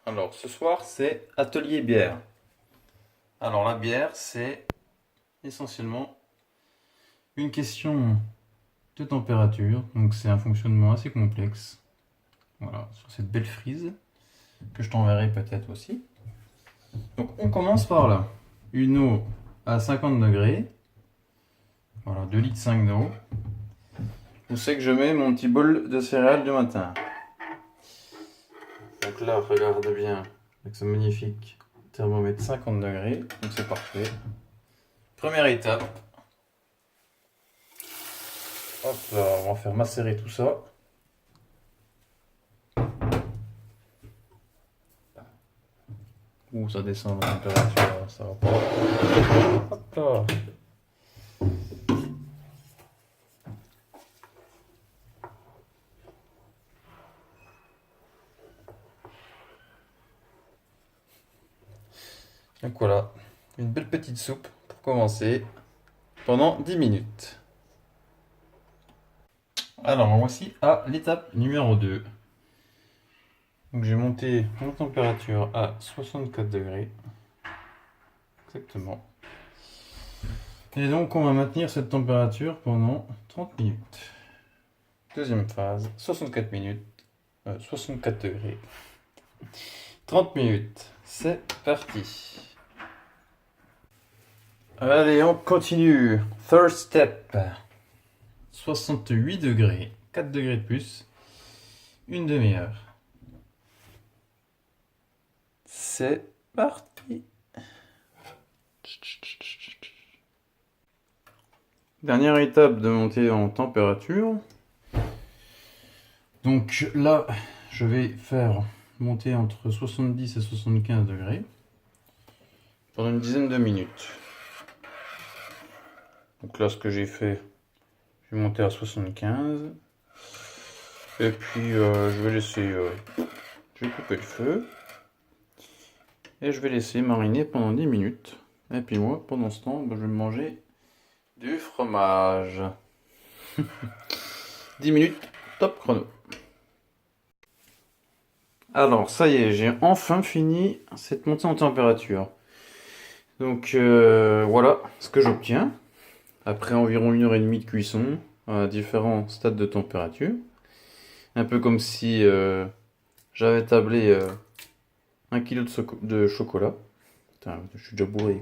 Alors, ce soir, c'est atelier bière. Alors, la bière, c'est essentiellement une question de température. Donc, c'est un fonctionnement assez complexe. Voilà, sur cette belle frise que je t'enverrai peut-être aussi. Donc, on commence par là. Une eau à 50 degrés. Voilà, 2 litres 5 d'eau. Où c'est que je mets mon petit bol de céréales du matin. Donc là, regarde bien avec ce magnifique thermomètre 50 degrés. Donc, c'est parfait. Première étape. Hop là, on va faire macérer tout ça. Ouh, ça descend la température, ça va pas. Hop là. Donc voilà, une belle petite soupe pour commencer pendant 10 minutes. Alors, voici à l'étape numéro 2. Donc j'ai monté mon température à 64 degrés. Exactement. Et donc on va maintenir cette température pendant 30 minutes. Deuxième phase, 64 minutes, 64 degrés. 30 minutes, c'est parti. Allez, on continue. Third step. 68 degrés, 4 degrés de plus, une demi-heure. C'est parti. Dernière étape de montée en température. Donc là, je vais faire monter entre 70 et 75 degrés pendant une dizaine de minutes. Donc là, ce que j'ai fait, je vais monter à 75. Et puis, je vais laisser... je vais couper le feu. Et je vais laisser mariner pendant 10 minutes. Et puis moi, pendant ce temps, je vais manger du fromage. 10 minutes, top chrono. Alors, ça y est, j'ai enfin fini cette montée en température. Donc, voilà ce que j'obtiens. Après environ 1 heure et demie de cuisson, à différents stades de température. Un peu comme si j'avais tablé 1 kg de chocolat. Putain, je suis déjà bourré.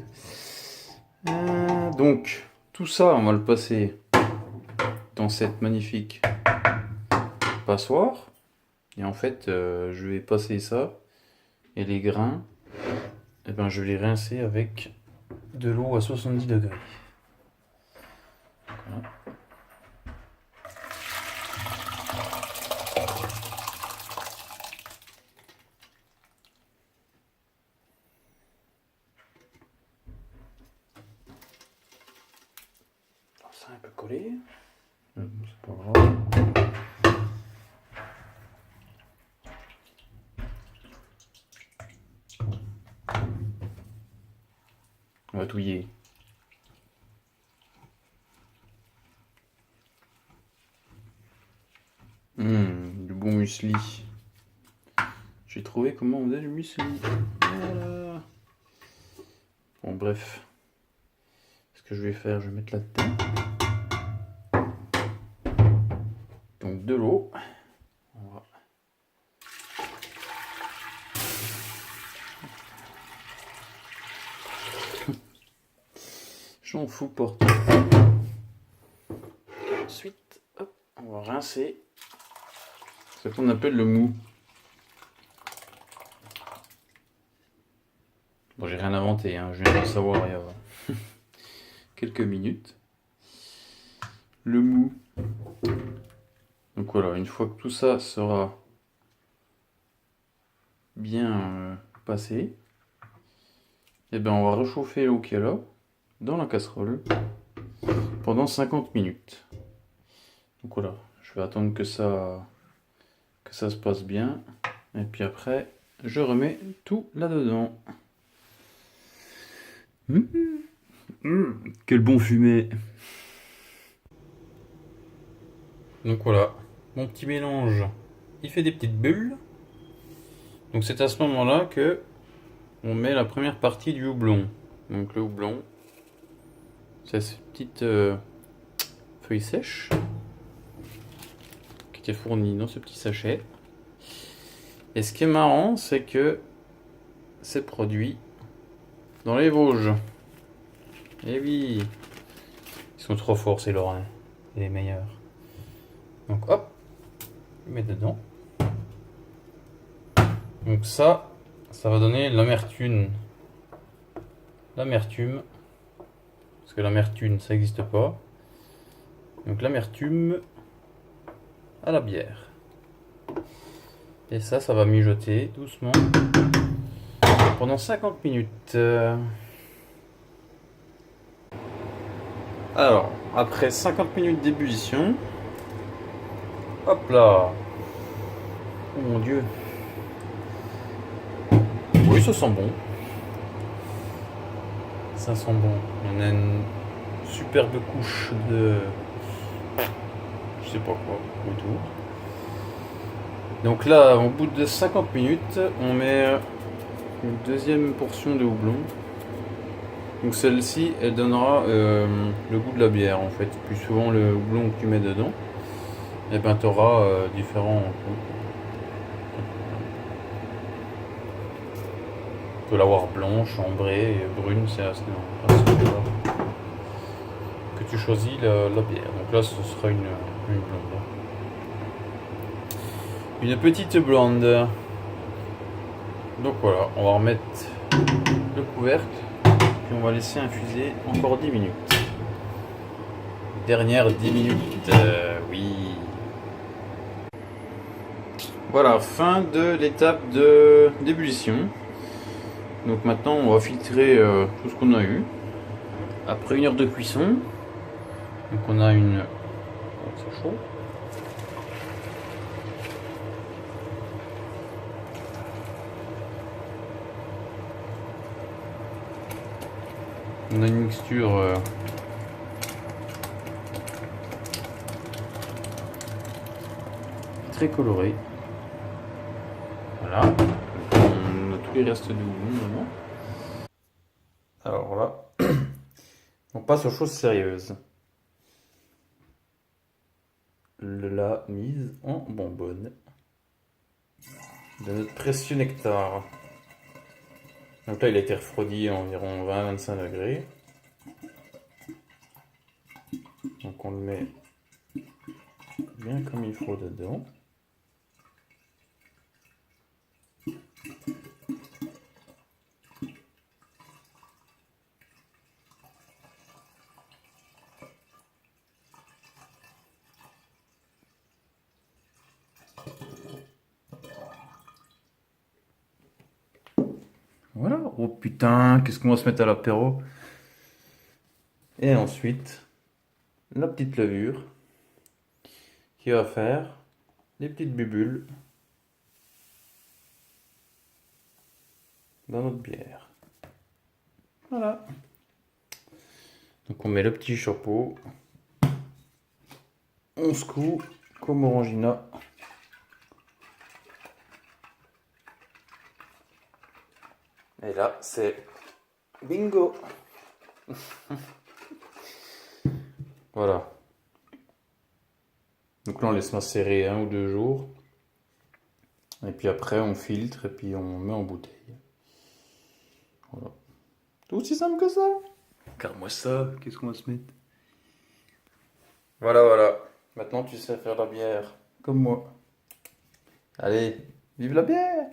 Donc, tout ça, on va le passer dans cette magnifique passoire. Et en fait, je vais passer ça et les grains, eh ben, je vais les rincer avec de l'eau à 70 degrés. Voilà. Alors, ça a un peu collé. C'est pas grave. On va touiller. Du bon muesli. J'ai trouvé comment on faisait du muesli. Voilà. Bon, bref. Ce que je vais faire, je vais mettre là-dedans. Donc de l'eau. J'en fous pour tout. Ensuite, hop, on va rincer. C'est ce qu'on appelle le mou. Bon, j'ai rien inventé, hein, je viens de le savoir il y a quelques minutes. Le mou. Donc voilà, une fois que tout ça sera bien passé, et ben on va réchauffer l'eau qui est là dans la casserole pendant 50 minutes. Donc voilà, je vais attendre que ça se passe bien. Et puis après, je remets tout là-dedans. Quel bon fumet! Donc voilà, mon petit mélange, il fait des petites bulles. Donc c'est à ce moment-là que on met la première partie du houblon. Donc le houblon, c'est ces petites feuilles sèches qui étaient fournies dans ce petit sachet. Et ce qui est marrant, c'est que c'est produit dans les Vosges. Eh oui, ils sont trop forts ces Lorrains, c'est les meilleurs. Donc hop, je mets dedans. Donc ça va donner l'amertume. L'amertume, parce que l'amertume ça n'existe pas. Donc l'amertume à la bière. Et ça va mijoter doucement pendant 50 minutes. Alors, après 50 minutes d'ébullition, hop là. Oh mon dieu. Oui, ça sent bon. Ça sent bon. On a une superbe couche de... je sais pas quoi autour. Donc là, au bout de 50 minutes, on met une deuxième portion de houblon. Donc celle-ci, elle donnera le goût de la bière en fait. Plus souvent le houblon que tu mets dedans, et ben tu auras différents goûts. Tu peux l'avoir blanche, ambrée, et brune, c'est à ce moment-là que tu choisis la bière. Donc là, ce sera une blonde. Une petite blonde. Donc voilà, on va remettre le couvercle, puis on va laisser infuser encore 10 minutes. Dernière 10 minutes, oui. Voilà, fin de l'étape d'ébullition. Donc maintenant, on va filtrer tout ce qu'on a eu. Après 1 heure de cuisson, donc on a une... oh, c'est chaud. On a une mixture très colorée. Voilà. On a tous les restes de houblon maintenant. Alors là, on passe aux choses sérieuses. La mise en bonbonne de notre précieux nectar. Donc là, il a été refroidi à environ 20-25 degrés. Donc on le met bien comme il faut dedans. Voilà. Oh putain, qu'est-ce qu'on va se mettre à l'apéro? Et ensuite, la petite levure qui va faire des petites bulles dans notre bière. Voilà. Donc on met le petit chapeau, on secoue comme Orangina. Et là, c'est bingo. Voilà. Donc là, on laisse macérer 1 ou 2 jours. Et puis après, on filtre et puis on met en bouteille. Voilà. Tout aussi simple que ça. Regarde-moi ça, qu'est-ce qu'on va se mettre? Voilà, voilà. Maintenant, tu sais faire la bière, comme moi. Allez, vive la bière!